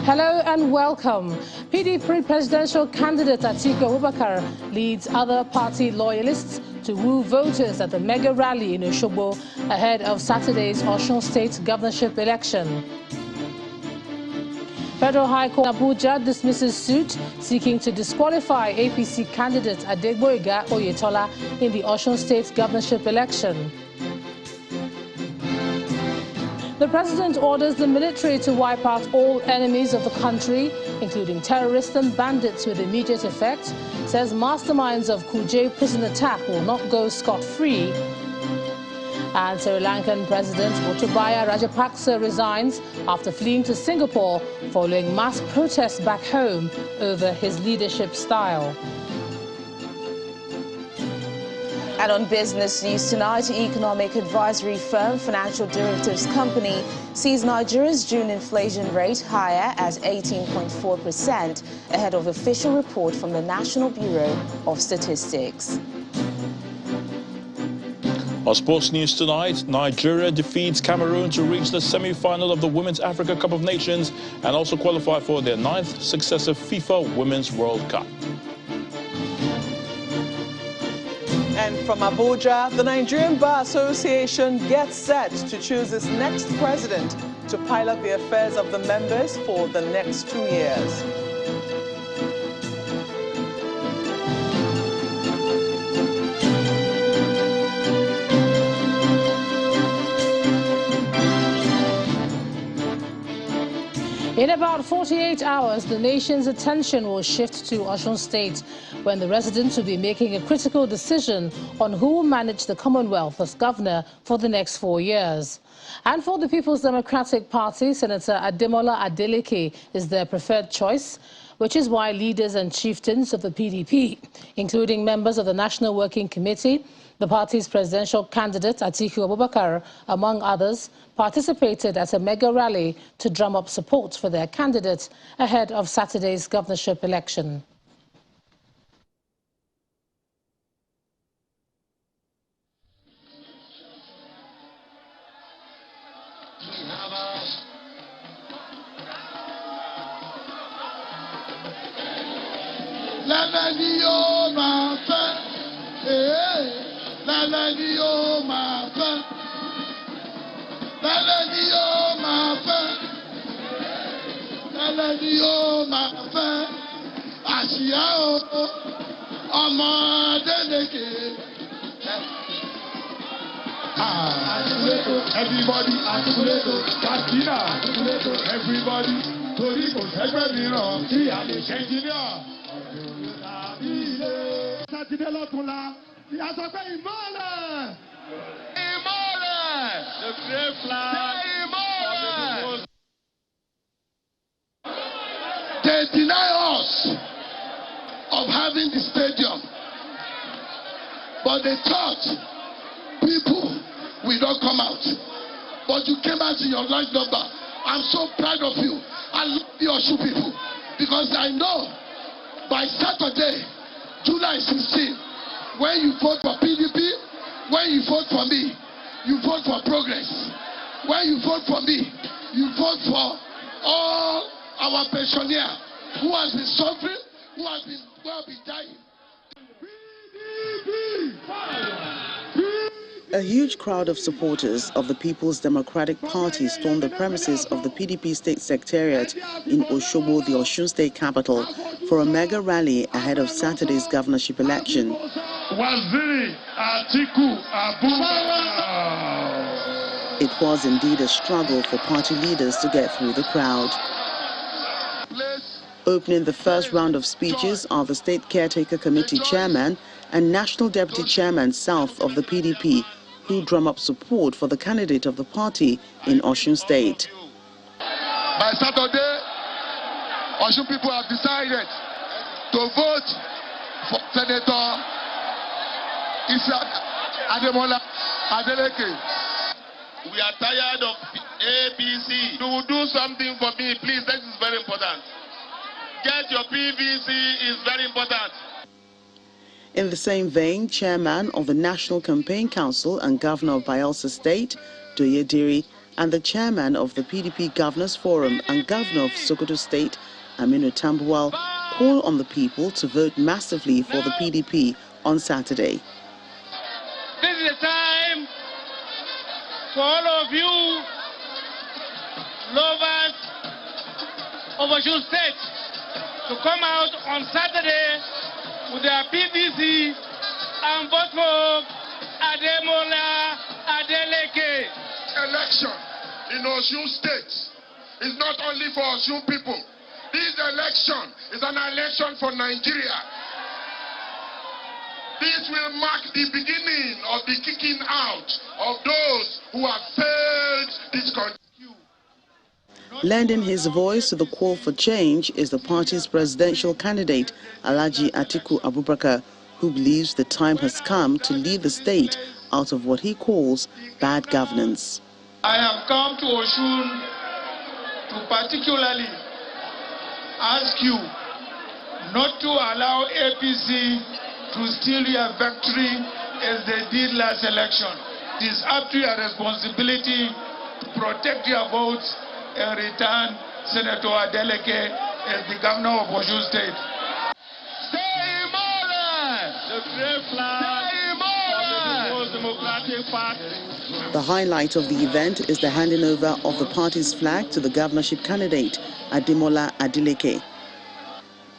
Hello and welcome. PDP presidential candidate Atiku Abubakar leads other party loyalists to woo voters at the mega rally in Osogbo ahead of Saturday's Osun State governorship election. Federal High Court Abuja dismisses suit seeking to disqualify APC candidate Adegboyega Oyetola in the Osun State governorship election. The president orders the military to wipe out all enemies of the country, including terrorists and bandits, with immediate effect. Says masterminds of Kuje prison attack will not go scot-free. And Sri Lankan President Gotabaya Rajapaksa resigns after fleeing to Singapore following mass protests back home over his leadership style. And on business news tonight, economic advisory firm Financial Directives Company sees Nigeria's June inflation rate higher at 18.4% ahead of official report from the National Bureau of Statistics. Our sports news tonight, Nigeria defeats Cameroon to reach the semi-final of the Women's Africa Cup of Nations and also qualify for their 9th successive FIFA Women's World Cup. And from Abuja, the Nigerian Bar Association gets set to choose its next president to pilot the affairs of the members for the next 2 years. In about 48 hours, the nation's attention will shift to Osun State, when the residents will be making a critical decision on who will manage the Commonwealth as governor for the next 4 years. And for the People's Democratic Party, Senator Ademola Adeleke is their preferred choice, which is why leaders and chieftains of the PDP, including members of the National Working Committee, the party's presidential candidate Atiku Abubakar, among others, participated at a mega rally to drum up support for their candidate ahead of Saturday's governorship election. Everybody, everybody, the great flag. They deny us of having the stadium, but they thought people will not come out. But you came out in your large number. I'm so proud of you. I love the Osun people, because I know by Saturday, July 16, when you vote for PDP, when you vote for me, you vote for progress. When you vote for me, you vote for all our pensioners who has been suffering, who has been dying. A huge crowd of supporters of the People's Democratic Party stormed the premises of the PDP State Secretariat in Osogbo, the Osun State capital, for a mega rally ahead of Saturday's governorship election. It was indeed a struggle for party leaders to get through the crowd. Opening the first round of speeches are the State Caretaker Committee Chairman and National Deputy Chairman South of the PDP, who drum up support for the candidate of the party in Osun State. By Saturday, Osun people have decided to vote for Senator Ademola Adeleke. We are tired of APC. You will do something for me, please. This is very important. Get your PVC is very important. In the same vein, Chairman of the National Campaign Council and Governor of Bayelsa State, Doyediri, and the chairman of the PDP Governors Forum and Governor of Sokoto State, Aminu Tambuwal, call on the people to vote massively for the PDP on Saturday. This is the time for all of you lovers of Osun State to come out on Saturday with their PVC and vote for Ademola Adeleke. Election in Osun State is not only for Osun people. This election is an election for Nigeria. This will mark the beginning of the kicking out of those who have failed this country. Lending his voice to the call for change is the party's presidential candidate, Alhaji Atiku Abubakar, who believes the time has come to lead the state out of what he calls bad governance. I have come to Osun to particularly ask you not to allow APC to steal your victory as they did last election. It is up to your responsibility to protect your votes and return Senator Adeleke as the governor of Osun State. Stay immoral! The great flag of the most democratic party. The highlight of the event is the handing over of the party's flag to the governorship candidate, Ademola Adeleke.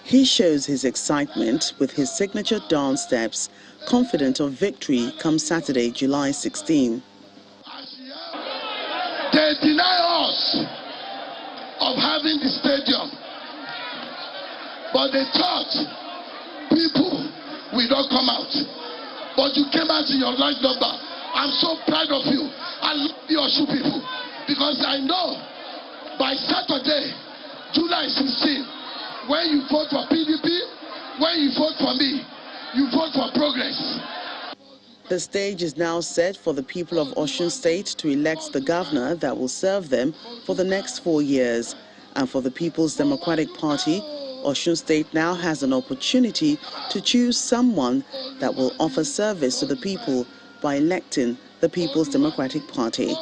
He shows his excitement with his signature dance steps, confident of victory come Saturday, July 16. They deny us of having the stadium, but they thought people will not come out. But you came out in your large number. I'm so proud of you. I love the Osun people because I know by Saturday, July 16, when you vote for PDP, when you vote for me, you vote for progress. The stage is now set for the people of Osun State to elect the governor that will serve them for the next 4 years. And for the People's Democratic Party, Osun State now has an opportunity to choose someone that will offer service to the people by electing the People's Democratic Party.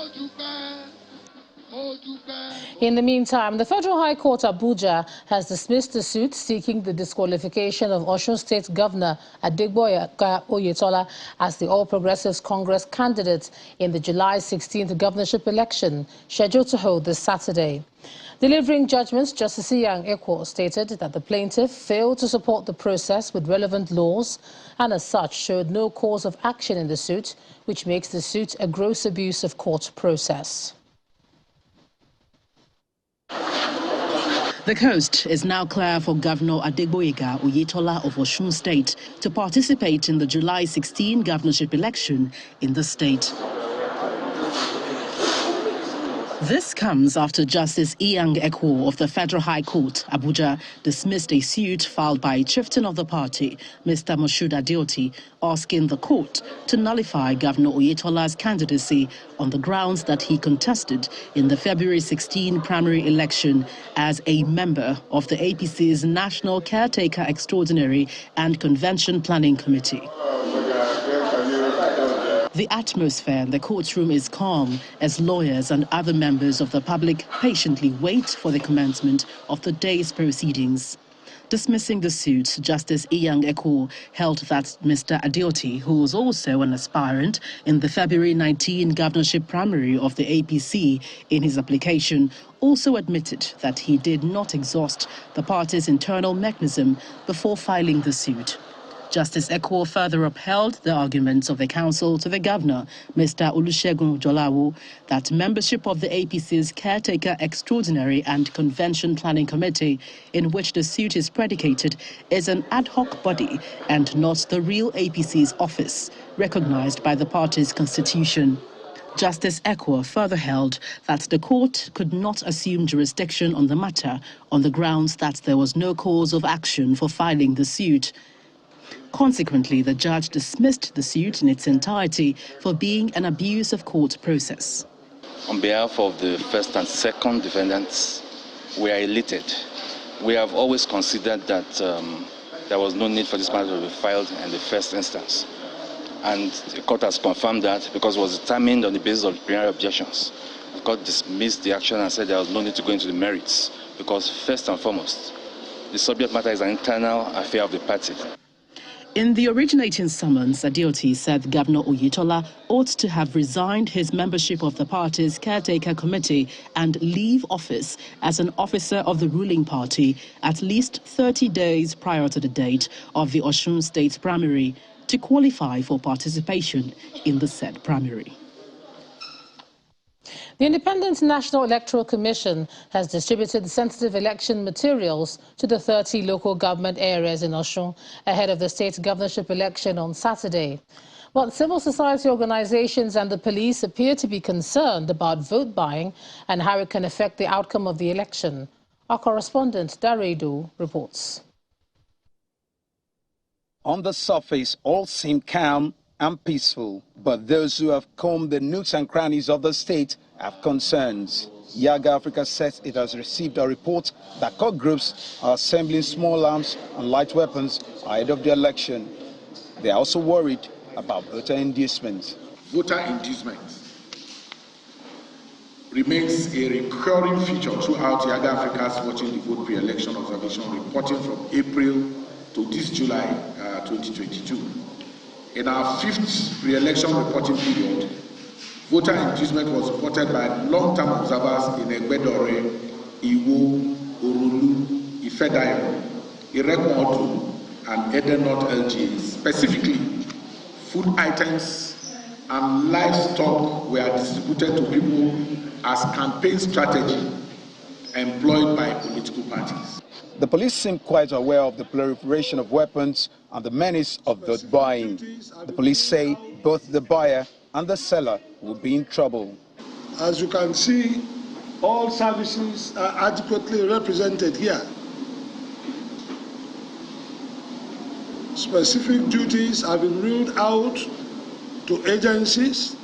In the meantime, the Federal High Court Abuja has dismissed the suit seeking the disqualification of Osun State Governor Adegboye Oyetola as the All Progressives Congress candidate in the July 16th governorship election, scheduled to hold this Saturday. Delivering judgments, Justice Iyang Ekwo stated that the plaintiff failed to support the process with relevant laws and as such showed no cause of action in the suit, which makes the suit a gross abuse of court process. The coast is now clear for Governor Adegboye Oyetola of Osun State to participate in the July 16 governorship election in the state. This comes after Justice Iyang Ekwo of the Federal High Court, Abuja, dismissed a suit filed by a chieftain of the party, Mr. Moshood Adeoti, asking the court to nullify Governor Oyetola's candidacy on the grounds that he contested in the February 16 primary election as a member of the APC's National Caretaker Extraordinary and Convention Planning Committee. The atmosphere in the courtroom is calm as lawyers and other members of the public patiently wait for the commencement of the day's proceedings. Dismissing the suit, Justice Iyang Ekwo held that Mr. Adeoti, who was also an aspirant in the February 19 governorship primary of the APC, in his application, also admitted that he did not exhaust the party's internal mechanism before filing the suit. Justice Ekwo further upheld the arguments of the counsel to the governor, Mr. Olusegun Jolawo, that membership of the APC's Caretaker Extraordinary and Convention Planning Committee, in which the suit is predicated, is an ad hoc body and not the real APC's office, recognized by the party's constitution. Justice Ekwo further held that the court could not assume jurisdiction on the matter on the grounds that there was no cause of action for filing the suit. Consequently, the judge dismissed the suit in its entirety for being an abuse of court process. On behalf of the first and second defendants, we are elated. We have always considered that there was no need for this matter to be filed in the first instance. And the court has confirmed that because it was determined on the basis of preliminary objections. of course, dismissed the action and said there was no need to go into the merits because, first and foremost, the subject matter is an internal affair of the party. In the originating summons, Adeoti said Governor Oyetola ought to have resigned his membership of the party's caretaker committee and leave office as an officer of the ruling party at least 30 days prior to the date of the Osun State primary to qualify for participation in the said primary. The Independent National Electoral Commission has distributed sensitive election materials to the 30 local government areas in Osun ahead of the state governorship election on Saturday. But civil society organizations and the police appear to be concerned about vote buying and how it can affect the outcome of the election. Our correspondent, Daredo, reports. On the surface, all seem calm and peaceful, but those who have combed the nooks and crannies of the state have concerns. YAG Africa says it has received a report that core groups are assembling small arms and light weapons ahead of the election. They are also worried about voter inducement. Voter inducement remains a recurring feature throughout YAG Africa's Watching the Vote pre-election observation reporting from April to this July 2022. In our fifth re-election reporting period, voter inducement was reported by long-term observers in Egbedore, Iwo, Orulu, Ifedayo, Irekomodu, and Edenot LGA. Specifically, food items and livestock were distributed to people as campaign strategy employed by political parties. The police seem quite aware of the proliferation of weapons and the menace of vote buying. The police say both the buyer and the seller will be in trouble. As you can see, all services are adequately represented here. Specific duties have been ruled out to agencies.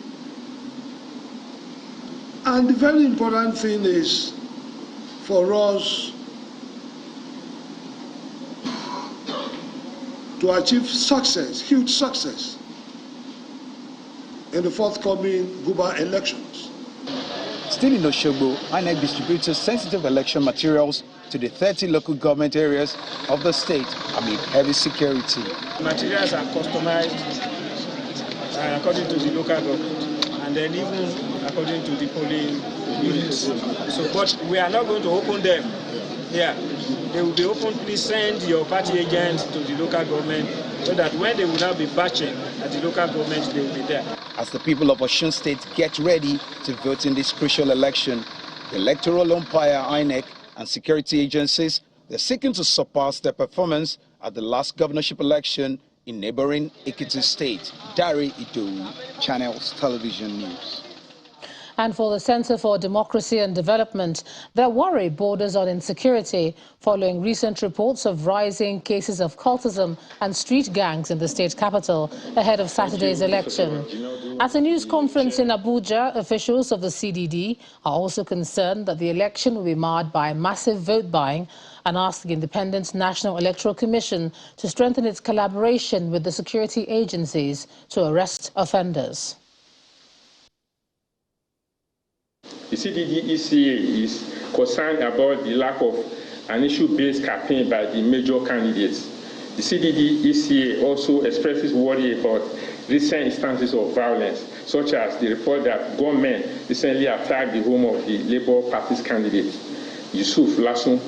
And the very important thing is for us to achieve success, huge success, in the forthcoming Guba elections. Still in Osogbo, INEC distributed sensitive election materials to the 30 local government areas of the state amid heavy security. Materials are customized according to the local government and then even according to the polling units. So, but we are not going to open them here. They will be open. Please send your party agents to the local government so that when they will now be batching at the local government, they will be there. As the people of Osun State get ready to vote in this crucial election, the electoral umpire, INEC, and security agencies, they're seeking to surpass their performance at the last governorship election in neighboring Ekiti State. Dari Idowu, Channels Television News. And for the Center for Democracy and Development, their worry borders on insecurity following recent reports of rising cases of cultism and street gangs in the state capital ahead of Saturday's election. At a news conference in Abuja, officials of the CDD are also concerned that the election will be marred by massive vote buying and asked the Independent National Electoral Commission to strengthen its collaboration with the security agencies to arrest offenders. The CDD-ECA is concerned about the lack of an issue-based campaign by the major candidates. The CDD-ECA also expresses worry about recent instances of violence, such as the report that gunmen recently attacked the home of the Labour Party's candidate, Yusuf Lasun.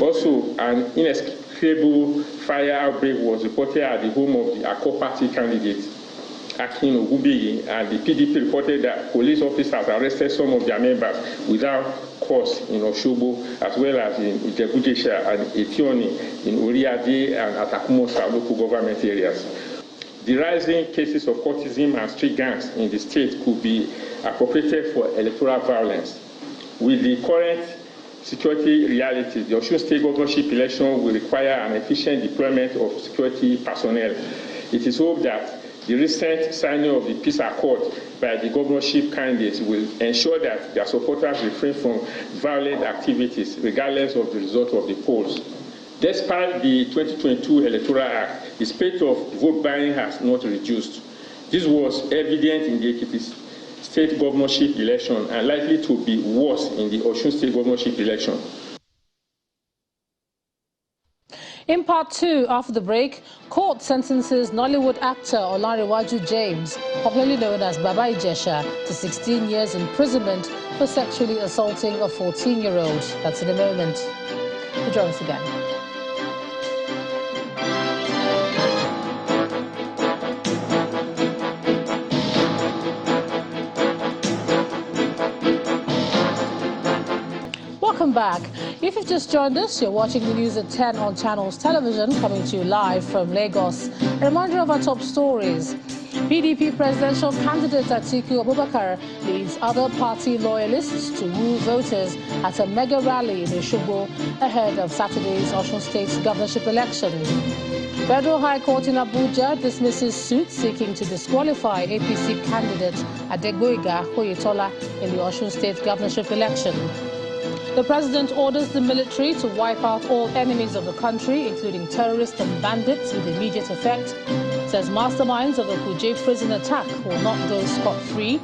Also, an inexplicable fire outbreak was reported at the home of the Akko Party candidate, Akin Ogubigi, and the PDP reported that police officers arrested some of their members without cause in Osogbo, as well as in Ijebu-Jesha and Etioni, in Oriade and Atakumosa local government areas. The rising cases of cultism and street gangs in the state could be appropriated for electoral violence. With the current security realities, the Osun State governorship election will require an efficient deployment of security personnel. It is hoped that the recent signing of the peace accord by the governorship candidates will ensure that their supporters refrain from violent activities regardless of the result of the polls. Despite the 2022 Electoral Act, the spate of vote buying has not reduced. This was evident in the Ekiti state governorship election and likely to be worse in the Osun state governorship election. In part two, after the break, court sentences Nollywood actor Olanrewaju James, popularly known as Baba Ijesha, to 16 years imprisonment for sexually assaulting a 14-year-old. That's in a moment. Join us again. Welcome back. If you've just joined us, you're watching the news at 10 on Channels Television, coming to you live from Lagos. A reminder of our top stories. PDP presidential candidate Atiku Abubakar leads other party loyalists to woo voters at a mega rally in Osogbo ahead of Saturday's Osun State governorship election. Federal High Court in Abuja dismisses suit seeking to disqualify APC candidate Adegboyega Oyetola in the Osun State governorship election. The president orders the military to wipe out all enemies of the country, including terrorists and bandits, with immediate effect. Says masterminds of the Kuje prison attack will not go scot-free.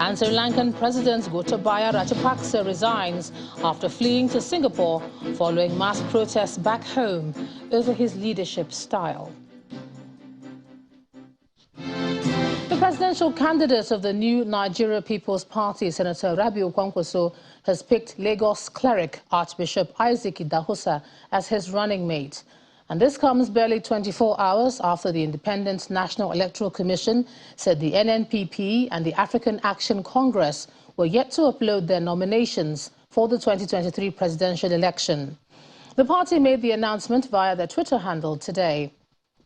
And Sri Lankan President Gotabaya Rajapaksa resigns after fleeing to Singapore following mass protests back home over his leadership style. The presidential candidate of the new Nigeria People's Party, Senator Rabiu Kwankwaso, has picked Lagos cleric Archbishop Isaac Idahosa as his running mate. And this comes barely 24 hours after the Independent National Electoral Commission said the NNPP and the African Action Congress were yet to upload their nominations for the 2023 presidential election. The party made the announcement via their Twitter handle today.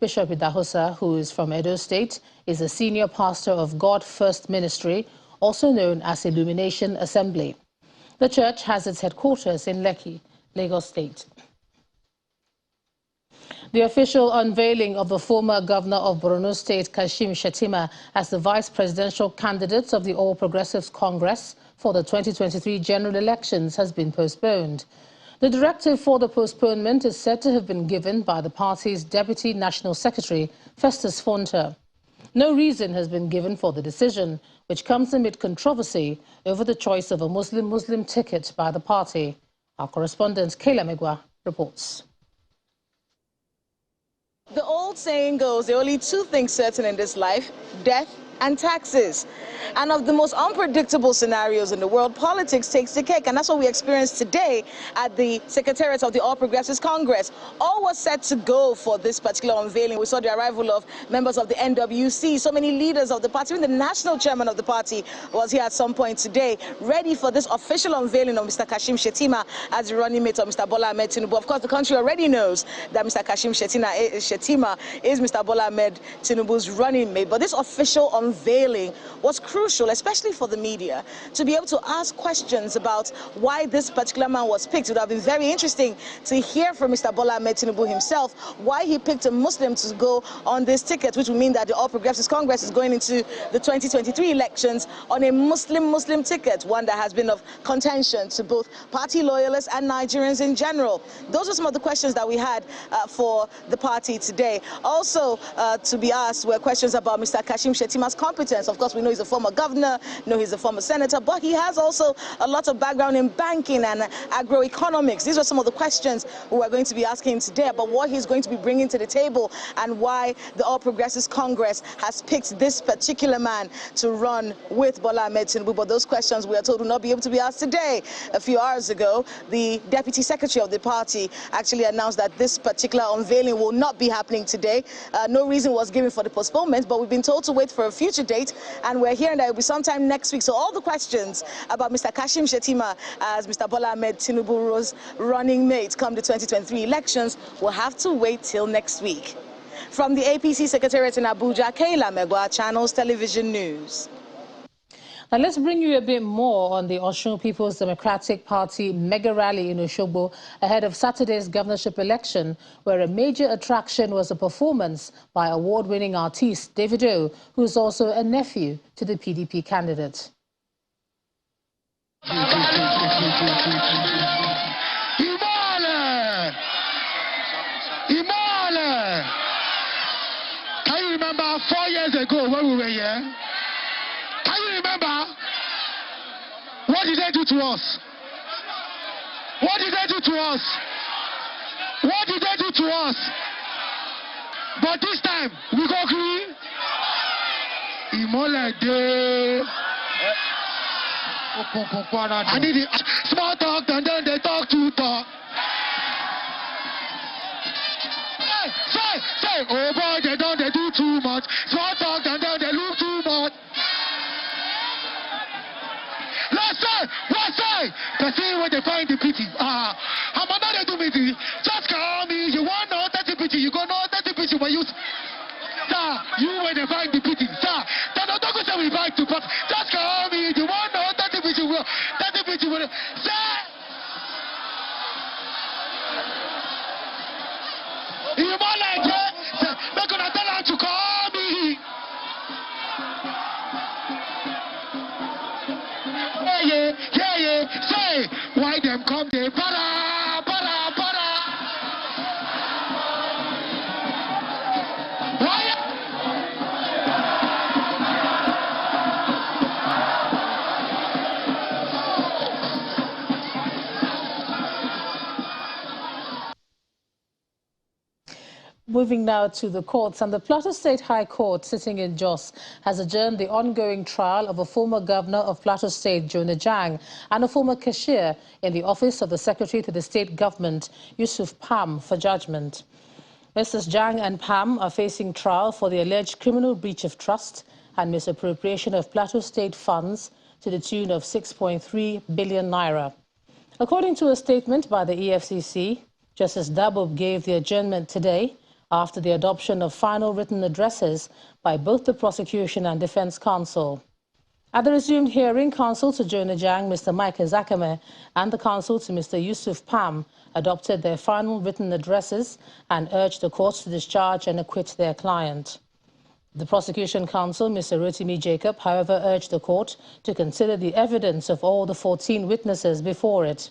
Bishop Idahosa, who is from Edo State, is a senior pastor of God First Ministry, also known as Illumination Assembly. The church has its headquarters in Lekki, Lagos State. The official unveiling of the former governor of Borno State, Kashim Shettima, as the vice presidential candidate of the All Progressives Congress for the 2023 general elections has been postponed. The directive for the postponement is said to have been given by the party's Deputy National Secretary, Festus Fonta. No reason has been given for the decision, which comes amid controversy over the choice of a Muslim-Muslim ticket by the party. Our correspondent, Kayla Megwa, reports. The old saying goes, there are only two things certain in this life, death and taxes. And of the most unpredictable scenarios in the world, politics takes the cake. And that's what we experienced today at the Secretariat of the All Progressives Congress. All was set to go for this particular unveiling. We saw the arrival of members of the NWC, so many leaders of the party. Even the national chairman of the party was here at some point today, ready for this official unveiling of Mr. Kashim Shettima as the running mate of Mr. Bola Ahmed Tinubu. Of course, the country already knows that Mr. Kashim Shettima is Mr. Bola Ahmed Tinubu's running mate. But this official unveiling was crucial, especially for the media, to be able to ask questions about why this particular man was picked. It would have been very interesting to hear from Mr. Bola Ahmed Tinubu himself why he picked a Muslim to go on this ticket, which would mean that the All Progressives Congress is going into the 2023 elections on a Muslim ticket, one that has been of contention to both party loyalists and Nigerians in general. Those are some of the questions that we had for the party today. Also to be asked were questions about Mr. Kashim Shettima's competence. Of course, we know he's a former governor, know he's a former senator, but he has also a lot of background in banking and agroeconomics. These are some of the questions we are going to be asking him today about what he's going to be bringing to the table and why the All Progressives Congress has picked this particular man to run with Bola Ahmed Tinubu. But those questions, we are told, will not be able to be asked today. A few hours ago, the Deputy Secretary of the party actually announced that this particular unveiling will not be happening today. No reason was given for the postponement, but we've been told to wait for a future date, and we're hearing that it will be sometime next week. So all the questions about Mr. Kashim Shettima as Mr. Bola Ahmed Tinubu's running mate come the 2023 elections will have to wait till next week. From the APC Secretariat in Abuja, Kayla Megwa, Channels Television News. Now let's bring you a bit more on the Osun People's Democratic Party mega rally in Osogbo ahead of Saturday's governorship election, where a major attraction was a performance by award-winning artist Davido, who is also a nephew to the PDP candidate. Can you remember 4 years ago when we were here? Can you What did they do to us? What did they do to us? What did they do to us? But this time, we go green. I need it. Small talk and then they talk to talk. Say, oh boy, they do too much. Small talk and then they look too much. Let's say, the thing where they find the pity. I'm not do pity. Just call me. You want no 30 pity. You go no 30 pity. But you, sir, you where they find the pity. Sir, don't go say we fight to, but just call me. You want no 30 pity. 30 pity. Sir, you more like it. They're gonna tell her to call me. Yeah. Say, why them come there? Para. Moving now to the courts, and the Plateau State High Court, sitting in Jos, has adjourned the ongoing trial of a former governor of Plateau State, Jonah Jang, and a former cashier in the office of the Secretary to the State Government, Yusuf Pam, for judgment. Mrs. Jang and Pam are facing trial for the alleged criminal breach of trust and misappropriation of Plateau State funds to the tune of 6.3 billion naira. According to a statement by the EFCC, Justice Dabub gave the adjournment today after the adoption of final written addresses by both the prosecution and defense counsel. At the resumed hearing, counsel to Jonah Jang, Mr. Mike Zakame, and the counsel to Mr. Yusuf Pam adopted their final written addresses and urged the court to discharge and acquit their client. The prosecution counsel, Mr. Rotimi Jacob, however, urged the court to consider the evidence of all the 14 witnesses before it.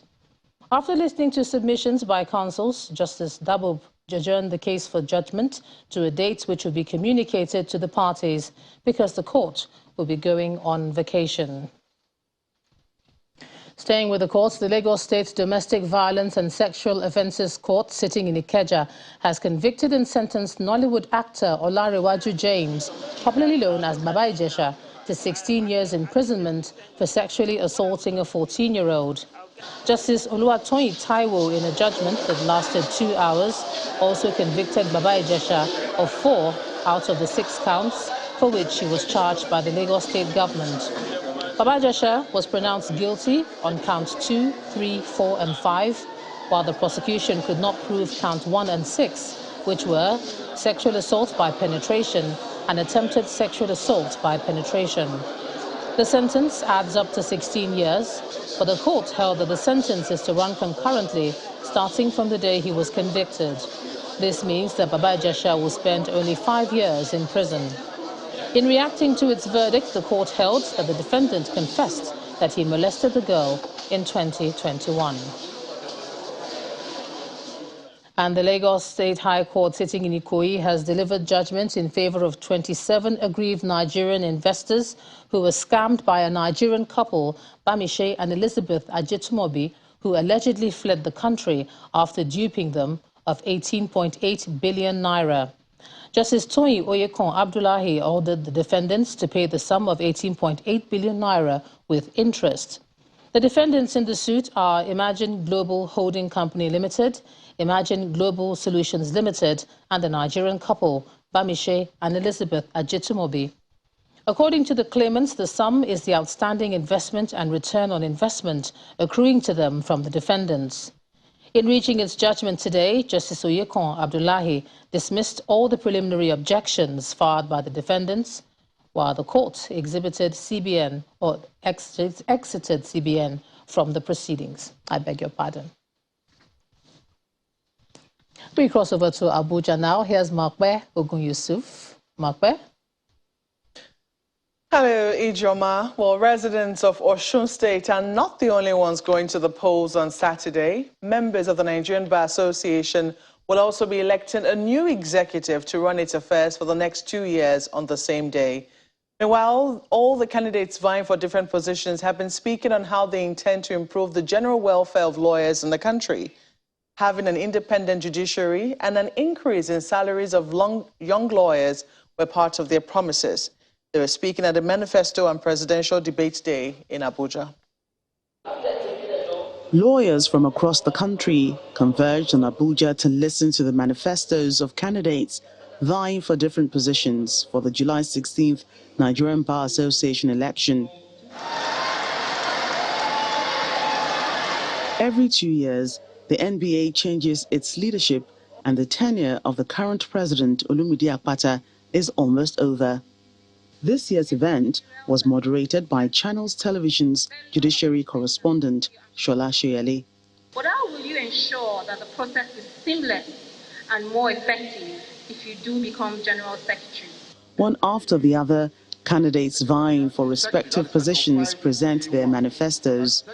After listening to submissions by counsels, Justice Dabub adjourned the case for judgment to a date which will be communicated to the parties because the court will be going on vacation. Staying with the courts, the Lagos State Domestic Violence and Sexual Offences Court, sitting in Ikeja, has convicted and sentenced Nollywood actor Olarewaju James, popularly known as Baba Ijesha, to 16 years imprisonment for sexually assaulting a 14-year-old. Justice Oluwatoyin Taiwo, in a judgment that lasted 2 hours, also convicted Baba Ijesha of 4 out of the 6 counts for which he was charged by the Lagos State government. Baba Ijesha was pronounced guilty on counts 2, 3, 4, and 5, while the prosecution could not prove count 1 and 6, which were sexual assault by penetration and attempted sexual assault by penetration. The sentence adds up to 16 years, but the court held that the sentence is to run concurrently, starting from the day he was convicted. This means that Baba Ijesha will spend only 5 years in prison. In reacting to its verdict, the court held that the defendant confessed that he molested the girl in 2021. And the Lagos State High Court, sitting in Ikoyi, has delivered judgment in favor of 27 aggrieved Nigerian investors who were scammed by a Nigerian couple, Bamishe and Elizabeth Ajitumobi, who allegedly fled the country after duping them of 18.8 billion naira. Justice Toyin Oyekon Abdullahi ordered the defendants to pay the sum of 18.8 billion naira with interest. The defendants in the suit are Imagine Global Holding Company Limited, Imagine Global Solutions Limited, and the Nigerian couple, Bamishe and Elizabeth Ajitumobi. According to the claimants, the sum is the outstanding investment and return on investment accruing to them from the defendants. In reaching its judgment today, Justice Oyekon Abdullahi dismissed all the preliminary objections filed by the defendants, while the court exited CBN from the proceedings. I beg your pardon. We cross over to Abuja now. Here's Makbe Ogun Yusuf. Makbe. Hello, Ijoma. Well, residents of Osun State are not the only ones going to the polls on Saturday. Members of the Nigerian Bar Association will also be electing a new executive to run its affairs for the next 2 years on the same day. Meanwhile, all the candidates vying for different positions have been speaking on how they intend to improve the general welfare of lawyers in the country. Having an independent judiciary and an increase in salaries of young lawyers were part of their promises. They were speaking at the Manifesto and Presidential Debate Day in Abuja. Lawyers from across the country converged on Abuja to listen to the manifestos of candidates vying for different positions for the July 16th Nigerian Bar Association election. Every 2 years, the NBA changes its leadership, and the tenure of the current president, Olumide Akpata, is almost over. This year's event was moderated by Channels Television's judiciary correspondent, Shola Shoyele. But how will you ensure that the process is seamless and more effective if you do become General Secretary? One after the other, candidates vying for respective positions present their manifestos.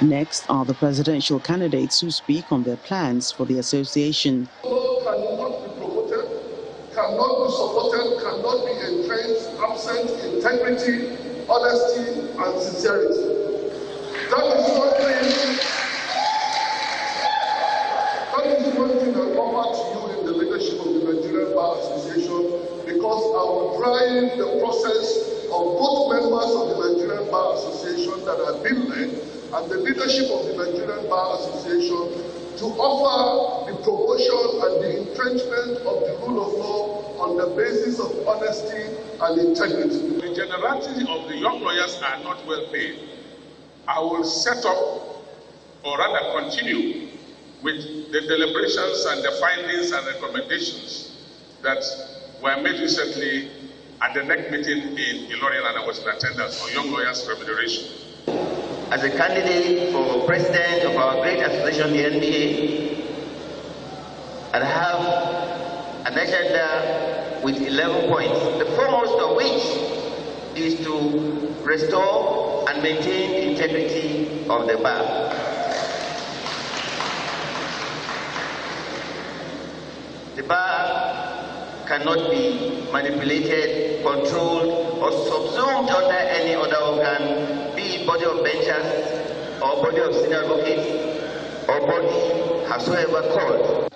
Next are the presidential candidates who speak on their plans for the association. Cannot be promoted, cannot be supported, cannot be entrenched, absent integrity, honesty, and sincerity. That is one thing I offer to you in the leadership of the Nigerian Bar Association, because I will drive the process of both members of the Nigerian Bar Association that have been led and the leadership of the Nigerian Bar Association to offer the promotion and the entrenchment of the rule of law on the basis of honesty and integrity. The generality of the young lawyers are not well paid. I will set up, or rather continue, with the deliberations and the findings and recommendations that were made recently at the NEC meeting in Ilorin, and I was in attendance on young lawyers' remuneration. As a candidate for president of our great association, the NBA, and have an agenda with 11 points, the foremost of which is to restore and maintain the integrity of the bar. The bar cannot be manipulated, controlled, or subsumed under any other organ, be it body of benchers, or body of senior advocates, or body howsoever called.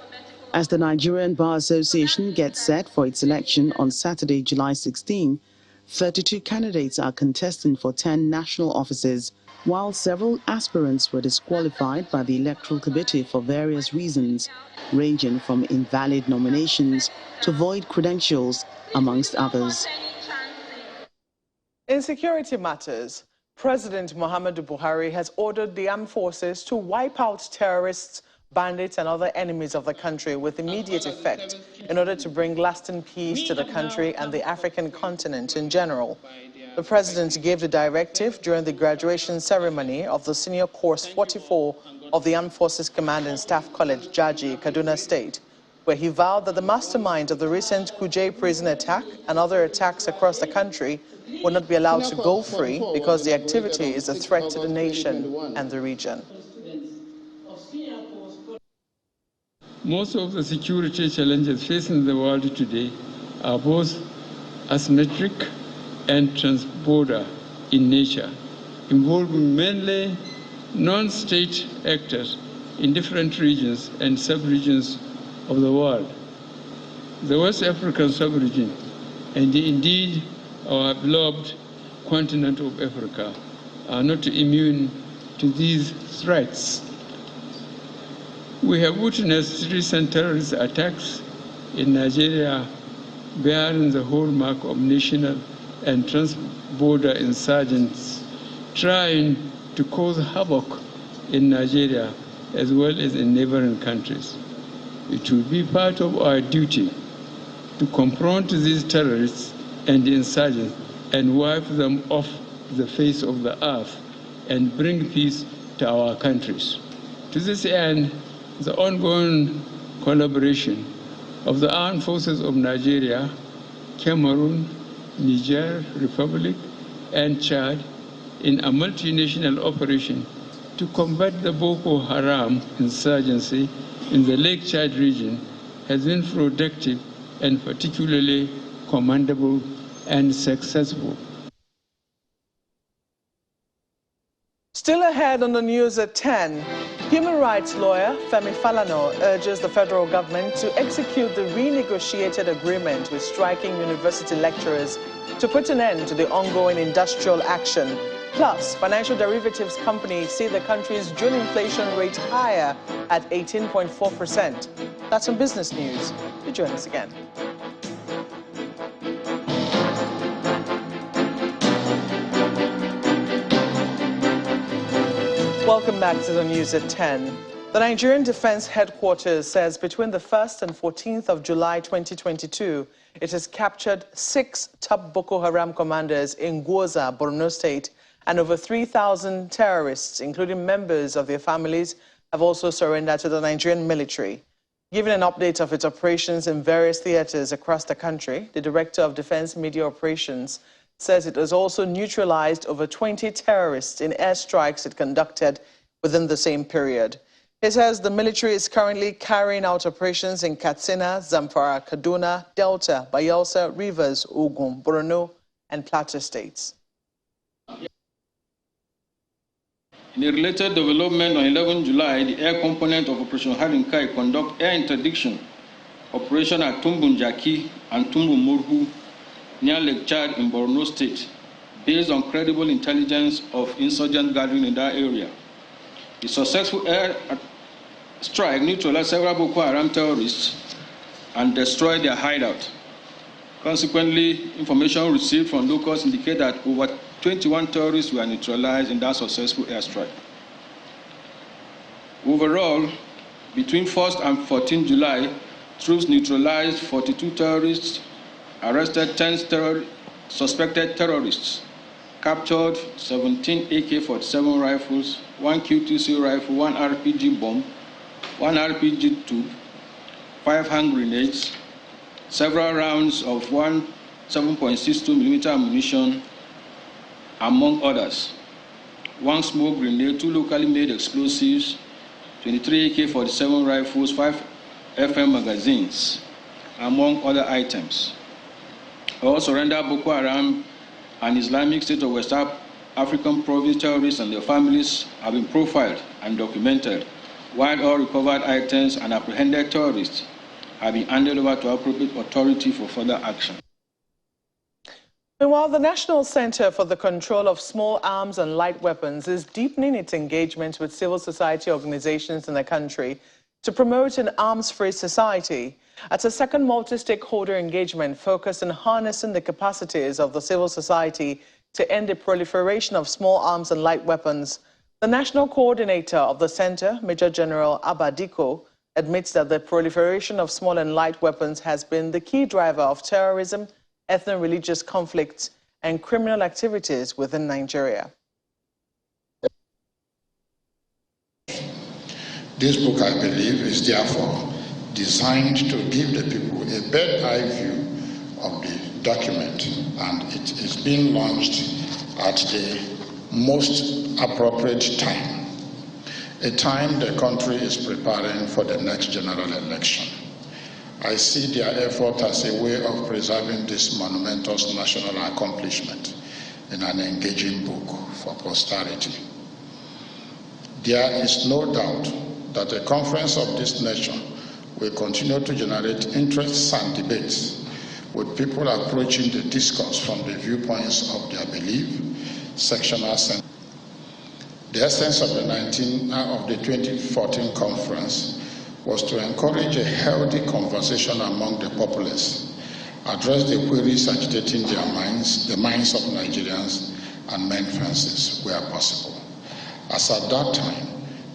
As the Nigerian Bar Association gets set for its election on Saturday, July 16, 32 candidates are contesting for 10 national offices, while several aspirants were disqualified by the Electoral Committee for various reasons, ranging from invalid nominations to void credentials, amongst others. In security matters, President Muhammadu Buhari has ordered the armed forces to wipe out terrorists, bandits and other enemies of the country with immediate effect in order to bring lasting peace to the country and the African continent in general. The president gave the directive during the graduation ceremony of the Senior Course 44 of the Armed Forces Command and Staff College, Jaji, Kaduna State, where he vowed that the mastermind of the recent Kuje prison attack and other attacks across the country will not be allowed to go free because the activity is a threat to the nation and the region. Most of the security challenges facing the world today are both asymmetric and transborder in nature, involving mainly non-state actors in different regions and sub-regions of the world. The West African sub-region, and indeed our beloved continent of Africa, are not immune to these threats. We have witnessed recent terrorist attacks in Nigeria bearing the hallmark of national and trans-border insurgents trying to cause havoc in Nigeria as well as in neighboring countries. It will be part of our duty to confront these terrorists and insurgents and wipe them off the face of the earth and bring peace to our countries. To this end, the ongoing collaboration of the armed forces of Nigeria, Cameroon, Niger Republic, and Chad in a multinational operation to combat the Boko Haram insurgency in the Lake Chad region has been productive and particularly commendable and successful. Still ahead on the news at 10, human rights lawyer Femi Falana urges the federal government to execute the renegotiated agreement with striking university lecturers to put an end to the ongoing industrial action. Plus, financial derivatives companies see the country's June inflation rate higher at 18.4%. That's some business news. Do join us again. Welcome back to the news at 10. The Nigerian Defense Headquarters says between the 1st and 14th of July 2022, it has captured 6 top Boko Haram commanders in Gwoza, Borno State, and over 3,000 terrorists, including members of their families, have also surrendered to the Nigerian military. Giving an update of its operations in various theaters across the country, the Director of Defense Media Operations says it has also neutralized over 20 terrorists in airstrikes it conducted within the same period. He says the military is currently carrying out operations in Katsina, Zamfara, Kaduna, Delta, Bayelsa, Rivers, Ogun, Borno, and Plateau states. In a related development, on 11 July, the air component of Operation Harinkai conduct air interdiction operation at Tumbunjaki and Tumbumurhu near Lake Chad in Borno State, based on credible intelligence of insurgent gathering in that area. The successful air strike neutralized several Boko Haram terrorists and destroyed their hideout. Consequently, information received from locals indicate that over 21 terrorists were neutralized in that successful airstrike. Overall, between 1st and 14th July, troops neutralized 42 terrorists, arrested 10 suspected terrorists, captured 17 AK-47 rifles, 1 QTC rifle, 1 RPG bomb, 1 RPG tube, 5 hand grenades, several rounds of 1 7.62mm ammunition, among others. 1 smoke grenade, 2 locally made explosives, 23 AK-47 rifles, 5 FM magazines, among other items. All surrendered Boko Haram and Islamic State of West African province terrorists and their families have been profiled and documented, while all recovered items and apprehended terrorists have been handed over to appropriate authority for further action. Meanwhile, the National Center for the Control of Small Arms and Light Weapons is deepening its engagement with civil society organizations in the country to promote an arms-free society. At a second multi-stakeholder engagement focused on harnessing the capacities of the civil society to end the proliferation of small arms and light weapons, the national coordinator of the center, Major General Abadiko, admits that the proliferation of small and light weapons has been the key driver of terrorism, ethno-religious conflicts, and criminal activities within Nigeria. This book, I believe, is therefore designed to give the people a bird's-eye view of the document, and it is being launched at the most appropriate time, a time the country is preparing for the next general election. I see their effort as a way of preserving this monumentous national accomplishment in an engaging book for posterity. There is no doubt that a conference of this nature will continue to generate interests and debates, with people approaching the discourse from the viewpoints of their belief, sectional sense. The essence of the 2014 conference was to encourage a healthy conversation among the populace, address the queries agitating their minds, the minds of Nigerians, and mend fences where possible. As at that time,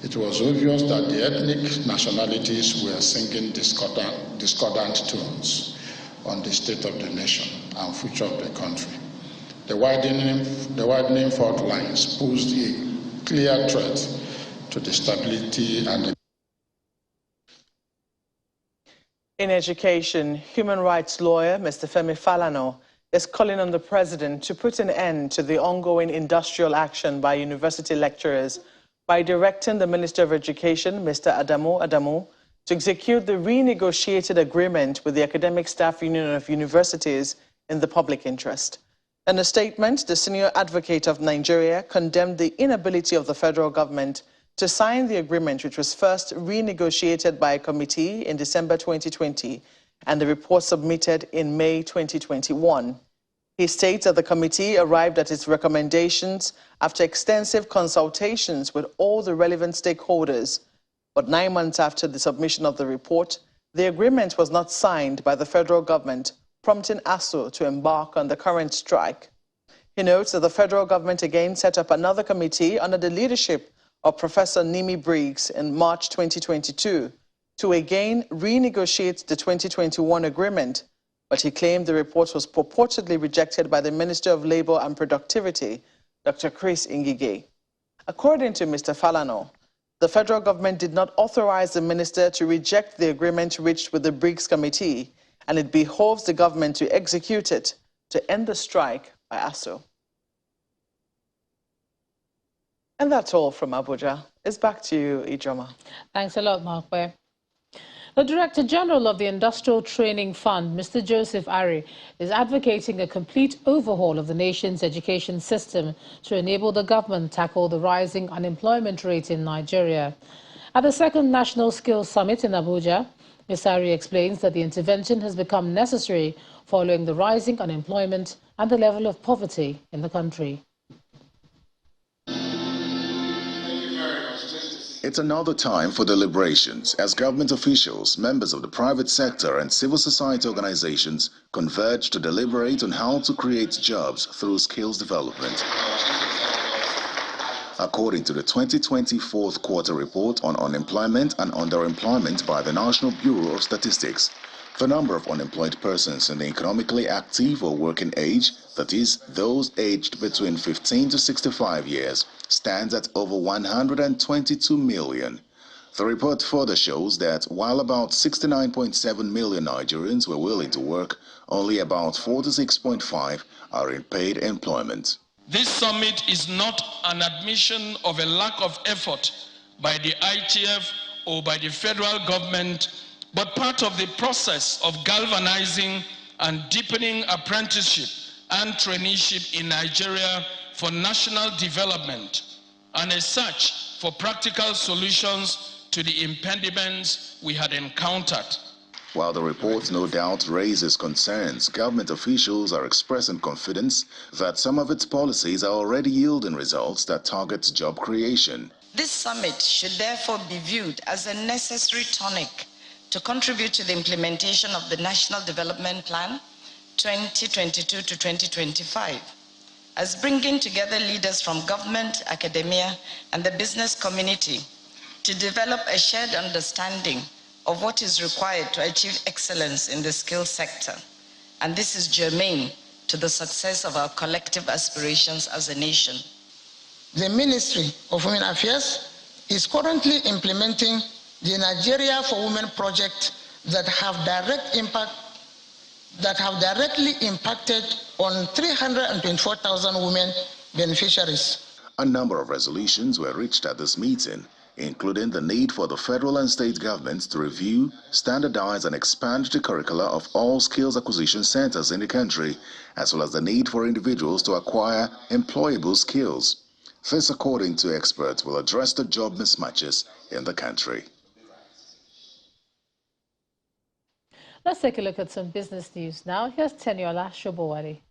it was obvious that the ethnic nationalities were singing discordant tunes on the state of the nation and future of the country. The widening fault lines posed a clear threat to the stability and the... In education, human rights lawyer Mr. Femi Falana is calling on the president to put an end to the ongoing industrial action by university lecturers by directing the Minister of Education, Mr. Adamu, to execute the renegotiated agreement with the Academic Staff Union of Universities in the public interest. In a statement, the senior advocate of Nigeria condemned the inability of the federal government to sign the agreement, which was first renegotiated by a committee in December 2020 and the report submitted in May 2021. He states that the committee arrived at its recommendations after extensive consultations with all the relevant stakeholders. But 9 months after the submission of the report, the agreement was not signed by the federal government, prompting ASUU to embark on the current strike. He notes that the federal government again set up another committee under the leadership of Professor Nimi Briggs in March 2022 to again renegotiate the 2021 agreement, but he claimed the report was purportedly rejected by the Minister of Labour and Productivity, Dr. Chris Ngige. According to Mr. Falano, the federal government did not authorize the minister to reject the agreement reached with the Briggs Committee, and it behoves the government to execute it to end the strike by ASUU. And that's all from Abuja. It's back to you, Ijoma. Thanks a lot, Mark. The Director General of the Industrial Training Fund, Mr. Joseph Ari, is advocating a complete overhaul of the nation's education system to enable the government tackle the rising unemployment rate in Nigeria. At the second National Skills Summit in Abuja, Mr. Ari explains that the intervention has become necessary following the rising unemployment and the level of poverty in the country. It's another time for deliberations as government officials, members of the private sector and civil society organizations converge to deliberate on how to create jobs through skills development. According to the 2020 fourth quarter report on unemployment and underemployment by the National Bureau of Statistics, the number of unemployed persons in the economically active or working age, that is, those aged between 15 to 65 years, stands at over 122 million. The report further shows that while about 69.7 million Nigerians were willing to work, only about 46.5 are in paid employment. This summit is not an admission of a lack of effort by the ITF or by the federal government, but part of the process of galvanizing and deepening apprenticeship and traineeship in Nigeria for national development, and as such, for practical solutions to the impediments we had encountered. While the report no doubt raises concerns, government officials are expressing confidence that some of its policies are already yielding results that target job creation. This summit should therefore be viewed as a necessary tonic to contribute to the implementation of the National Development Plan 2022 to 2025, as bringing together leaders from government, academia, and the business community to develop a shared understanding of what is required to achieve excellence in the skills sector. And this is germane to the success of our collective aspirations as a nation. The Ministry of Women Affairs is currently implementing the Nigeria for Women project that have directly impacted on 324,000 women beneficiaries. A number of resolutions were reached at this meeting, including the need for the federal and state governments to review, standardize and expand the curricula of all skills acquisition centers in the country, as well as the need for individuals to acquire employable skills. This, according to experts, will address the job mismatches in the country. Let's take a look at some business news now. Here's Teniola Shobowari.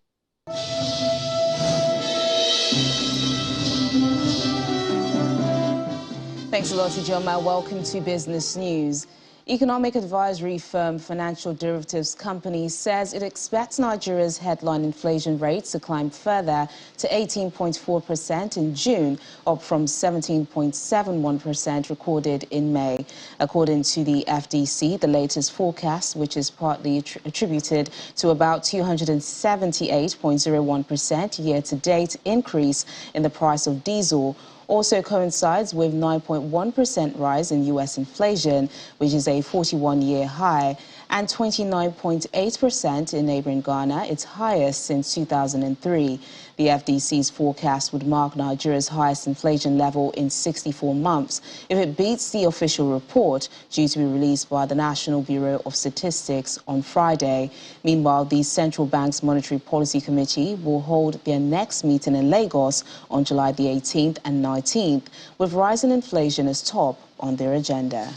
Thanks a lot, Ijoma. Welcome to Business News. Economic advisory firm Financial Derivatives Company says it expects Nigeria's headline inflation rate to climb further to 18.4% in June, up from 17.71% recorded in May. According to the FDC, the latest forecast, which is partly attributed to about 278.01% year-to-date increase in the price of diesel, also coincides with 9.1% rise in U.S. inflation, which is a 41-year high, and 29.8% in neighboring Ghana, its highest since 2003. The FDC's forecast would mark Nigeria's highest inflation level in 64 months if it beats the official report due to be released by the National Bureau of Statistics on Friday. Meanwhile, the Central Bank's Monetary Policy Committee will hold their next meeting in Lagos on July the 18th and 19th, with rising inflation as top on their agenda.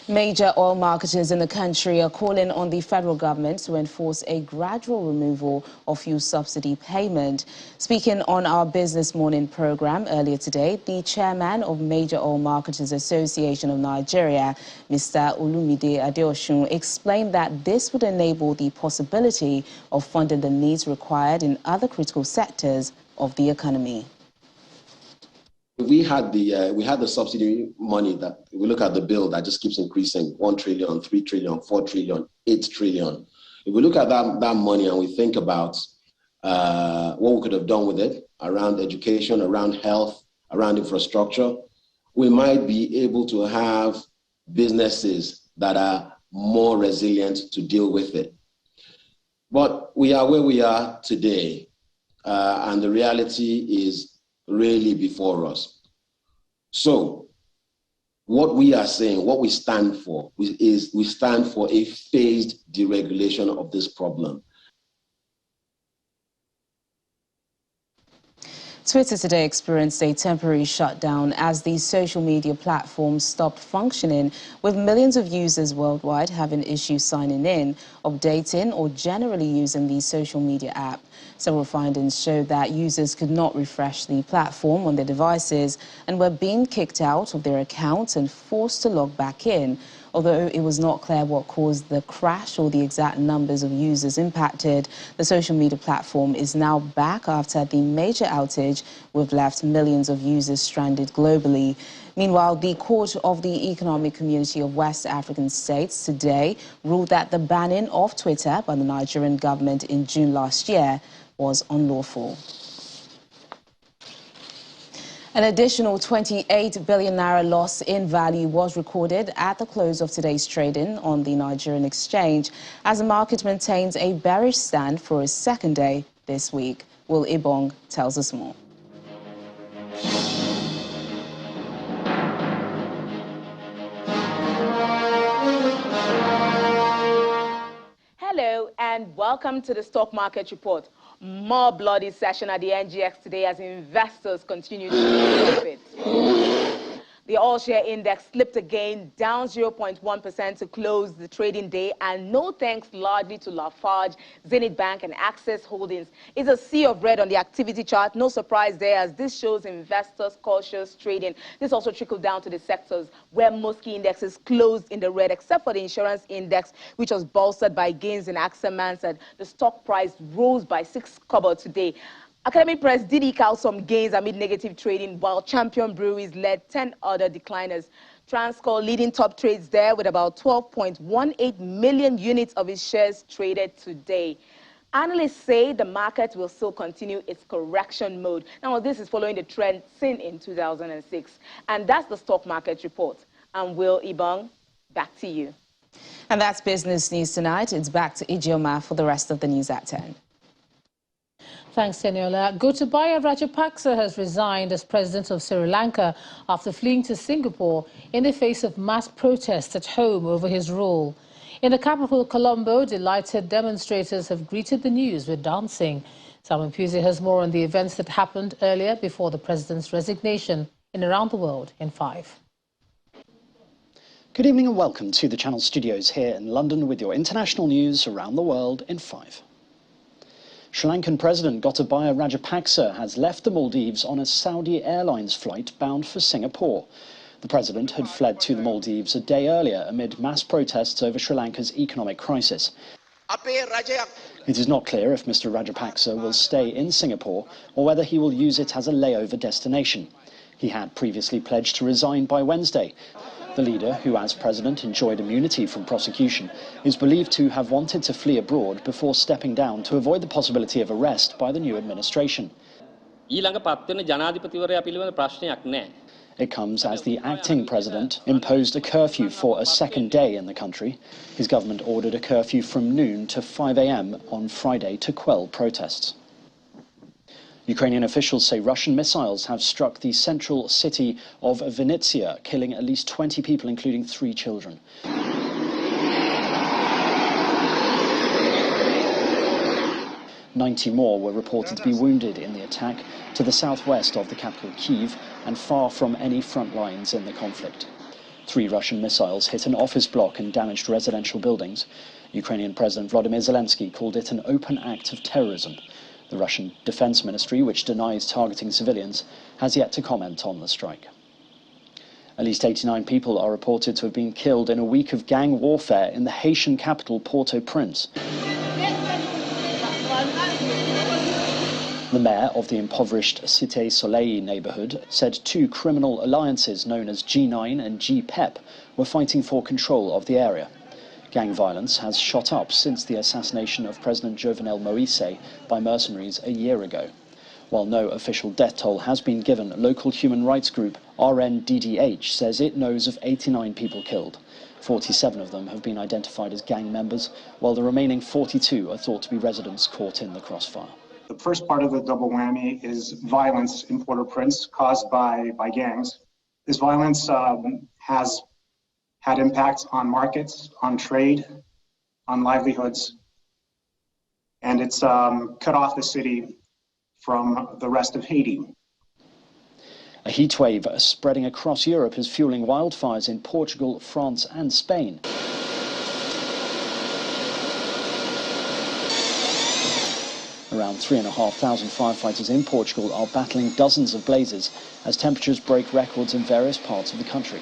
Major oil marketers in the country are calling on the federal government to enforce a gradual removal of fuel subsidy payment. Speaking on our Business Morning program earlier today, the chairman of Major Oil Marketers Association of Nigeria, Mr. Olumide Adeosun, explained that this would enable the possibility of funding the needs required in other critical sectors of the economy. We had the subsidy money that we look at the bill that just keeps increasing, 1 trillion, 3 trillion, 4 trillion, 8 trillion. If we look at that money and we think about what we could have done with it around education, around health, around infrastructure, we might be able to have businesses that are more resilient to deal with it. But we are where we are today, and the reality is really before us. So what we are saying, what we stand for, is we stand for a phased deregulation of this problem. Twitter today experienced a temporary shutdown as the social media platform stopped functioning, with millions of users worldwide having issues signing in, updating, or generally using the social media app. Several findings showed that users could not refresh the platform on their devices and were being kicked out of their accounts and forced to log back in. Although it was not clear what caused the crash or the exact numbers of users impacted, the social media platform is now back after the major outage, which left millions of users stranded globally. Meanwhile, the Court of the Economic Community of West African States today ruled that the banning of Twitter by the Nigerian government in June last year was unlawful. An additional 28 billion naira loss in value was recorded at the close of today's trading on the Nigerian exchange as the market maintains a bearish stand for a second day this week. Will Ibong tells us more. Hello and welcome to the Stock Market Report. More bloody session at the NGX today as investors continue to make profits. The all-share index slipped again, down 0.1% to close the trading day, and no thanks largely to Lafarge, Zenith Bank, and Access Holdings. It's a sea of red on the activity chart. No surprise there, as this shows investors cautious trading. This also trickled down to the sectors where most key indexes closed in the red, except for the insurance index, which was bolstered by gains in AXA Mansard. The stock price rose by 6 kobo today. Academic Press did eke out some gains amid negative trading, while Champion Breweries led 10 other decliners. Transcorp leading top trades there with about 12.18 million units of its shares traded today. Analysts say the market will still continue its correction mode. Now, this is following the trend seen in 2006. And that's the Stock Market Report. I'm Will Ibong. Back to you. And that's Business News Tonight. It's back to Ijeoma for the rest of the news at 10. Thanks, Teniola. Gotabaya Rajapaksa has resigned as president of Sri Lanka after fleeing to Singapore in the face of mass protests at home over his rule. In the capital, Colombo, delighted demonstrators have greeted the news with dancing. Simon Pusey has more on the events that happened earlier before the president's resignation in Around the World in 5. Good evening and welcome to the Channel Studios here in London with your international news around the world in 5. Sri Lankan President Gotabaya Rajapaksa has left the Maldives on a Saudi Airlines flight bound for Singapore. The president had fled to the Maldives a day earlier amid mass protests over Sri Lanka's economic crisis. It is not clear if Mr. Rajapaksa will stay in Singapore or whether he will use it as a layover destination. He had previously pledged to resign by Wednesday. The leader, who as president enjoyed immunity from prosecution, is believed to have wanted to flee abroad before stepping down to avoid the possibility of arrest by the new administration. It comes as the acting president imposed a curfew for a second day in the country. His government ordered a curfew from noon to 5 a.m. on Friday to quell protests. Ukrainian officials say Russian missiles have struck the central city of Vinnytsia, killing at least 20 people, including 3 children. 90 more were reported to be wounded in the attack to the southwest of the capital Kyiv and far from any front lines in the conflict. 3 Russian missiles hit an office block and damaged residential buildings. Ukrainian President Volodymyr Zelensky called it an open act of terrorism. The Russian Defense Ministry, which denies targeting civilians, has yet to comment on the strike. At least 89 people are reported to have been killed in a week of gang warfare in the Haitian capital Port-au-Prince. The mayor of the impoverished Cité Soleil neighborhood said 2 criminal alliances known as G9 and GPEP were fighting for control of the area. Gang violence has shot up since the assassination of President Jovenel Moïse by mercenaries a year ago. While no official death toll has been given, local human rights group RNDDH says it knows of 89 people killed. 47 of them have been identified as gang members, while the remaining 42 are thought to be residents caught in the crossfire. The first part of the double whammy is violence in Port-au-Prince caused by gangs. This violence has had impacts on markets, on trade, on livelihoods, and it's cut off the city from the rest of Haiti. A heat wave spreading across Europe is fueling wildfires in Portugal, France and Spain. Around 3,500 firefighters in Portugal are battling dozens of blazes as temperatures break records in various parts of the country.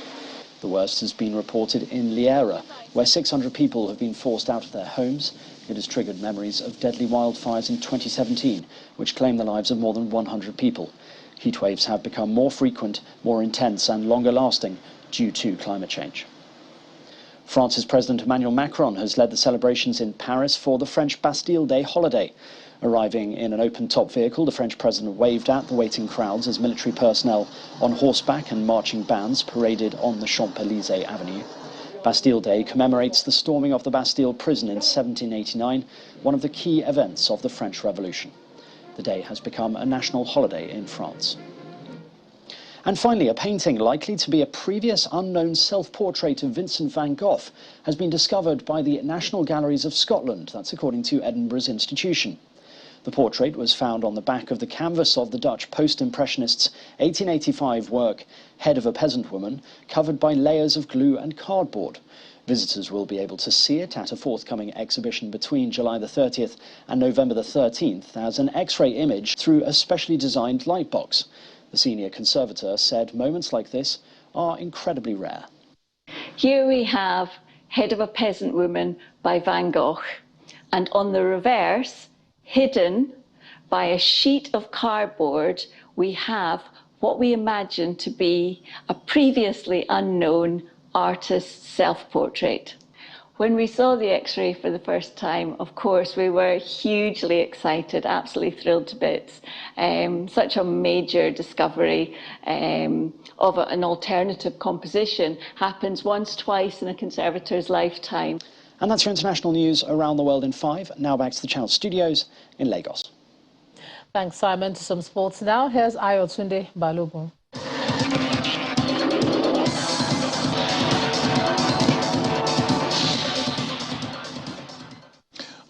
The worst has been reported in Liera, where 600 people have been forced out of their homes. It has triggered memories of deadly wildfires in 2017, which claimed the lives of more than 100 people. Heat waves have become more frequent, more intense and longer lasting due to climate change. France's President Emmanuel Macron has led the celebrations in Paris for the French Bastille Day holiday. Arriving in an open-top vehicle, the French president waved at the waiting crowds as military personnel on horseback and marching bands paraded on the Champs-Élysées Avenue. Bastille Day commemorates the storming of the Bastille prison in 1789, one of the key events of the French Revolution. The day has become a national holiday in France. And finally, a painting likely to be a previous unknown self-portrait of Vincent van Gogh has been discovered by the National Galleries of Scotland. That's according to Edinburgh's institution. The portrait was found on the back of the canvas of the Dutch post-impressionists' 1885 work, Head of a Peasant Woman, covered by layers of glue and cardboard. Visitors will be able to see it at a forthcoming exhibition between July the 30th and November the 13th as an X-ray image through a specially designed light box. The senior conservator said moments like this are incredibly rare. Here we have Head of a Peasant Woman by Van Gogh, and on the reverse, hidden by a sheet of cardboard, we have what we imagine to be a previously unknown artist's self-portrait. When we saw the X-ray for the first time, of course, we were hugely excited, absolutely thrilled to bits. Such a major discovery of an alternative composition happens once, twice in a conservator's lifetime. And that's your international news around the world in 5. Now back to the Channel Studios in Lagos. Thanks, Simon. To some sports now. Here's Ayotunde Balogun.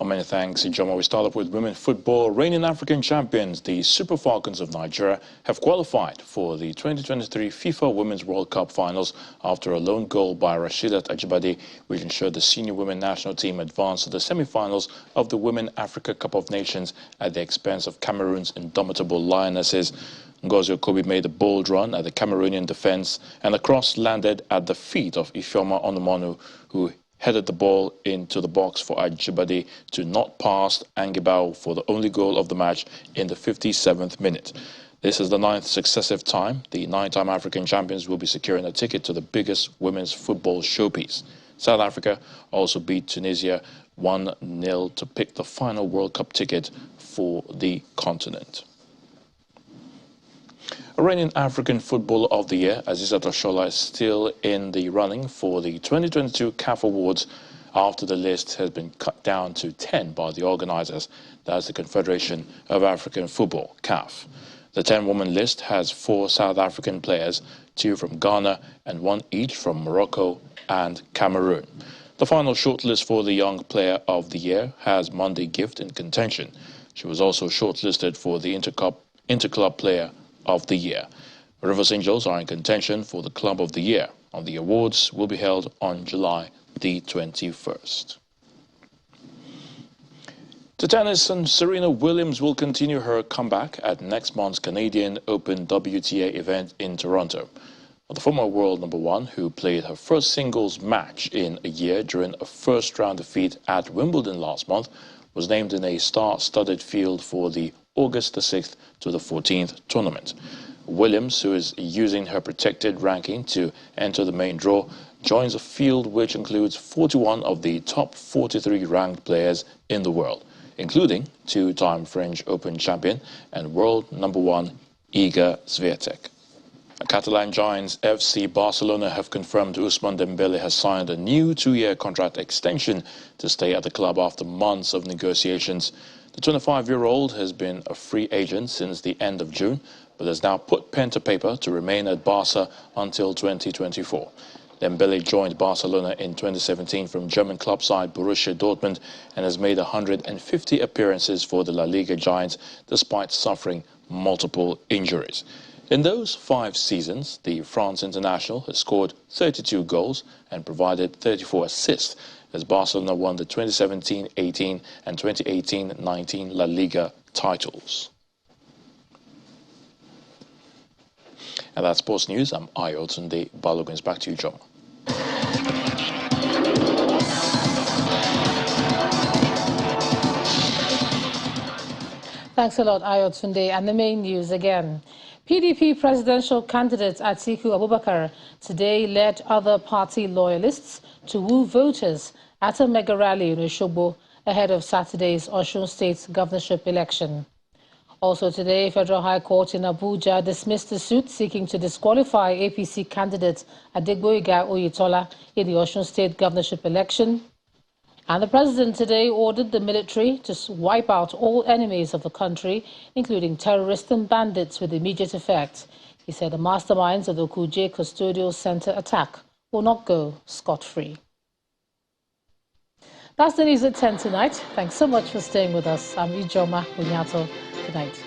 Many thanks, Ijoma. We start off with women football. Reigning African champions, the Super Falcons of Nigeria, have qualified for the 2023 FIFA Women's World Cup finals after a lone goal by Rasheedat Ajibade, which ensured the senior women national team advanced to the semi-finals of the Women Africa Cup of Nations at the expense of Cameroon's indomitable Lionesses. Ngozi Okobi made a bold run at the Cameroonian defense, and the cross landed at the feet of Ifeoma Onumonu, who headed the ball into the box for Ajibade to not pass Angibao for the only goal of the match in the 57th minute. This is the 9th successive time the 9-time African champions will be securing a ticket to the biggest women's football showpiece. South Africa also beat Tunisia 1-0 to pick the final World Cup ticket for the continent. Reigning African Footballer of the Year, Asisat Oshoala, is still in the running for the 2022 CAF Awards after the list has been cut down to 10 by the organisers, that's the Confederation of African Football, CAF. The 10-woman list has 4 South African players, 2 from Ghana and 1 each from Morocco and Cameroon. The final shortlist for the Young Player of the Year has Monday Gift in contention. She was also shortlisted for the Interclub Player of the Year. Rivers Angels are in contention for the Club of the Year, and the awards will be held on July the 21st. To tennis, and Serena Williams will continue her comeback at next month's Canadian Open WTA event in Toronto. The former world #1, who played her first singles match in a year during a first-round defeat at Wimbledon last month, was named in a star-studded field for the August the 6th to the 14th tournament. Williams, who is using her protected ranking to enter the main draw, joins a field which includes 41 of the top 43 ranked players in the world, including 2-time French Open champion and world #1 Iga Swiatek. Catalan giants FC Barcelona have confirmed Ousmane Dembele has signed a new 2-year contract extension to stay at the club after months of negotiations. The 25-year-old has been a free agent since the end of June, but has now put pen to paper to remain at Barca until 2024. Dembele joined Barcelona in 2017 from German club side Borussia Dortmund and has made 150 appearances for the La Liga giants despite suffering multiple injuries. In those 5 seasons, the France international has scored 32 goals and provided 34 assists as Barcelona won the 2017-18 and 2018-19 La Liga titles. And that's sports news. I'm Ayotunde Balogun. Back to you, John. Thanks a lot, Ayotunde. And the main news again. PDP presidential candidate Atiku Abubakar today led other party loyalists to woo voters at a mega rally in Oshogbo ahead of Saturday's Osun State governorship election. Also today, Federal High Court in Abuja dismissed the suit seeking to disqualify APC candidate Adegboyega Oyetola in the Osun State governorship election. And the president today ordered the military to wipe out all enemies of the country, including terrorists and bandits, with immediate effect. He said the masterminds of the Kuje Custodial Center attack will not go scot-free. That's the news at 10 tonight. Thanks so much for staying with us. I'm Ijoma Bunyato. Good night.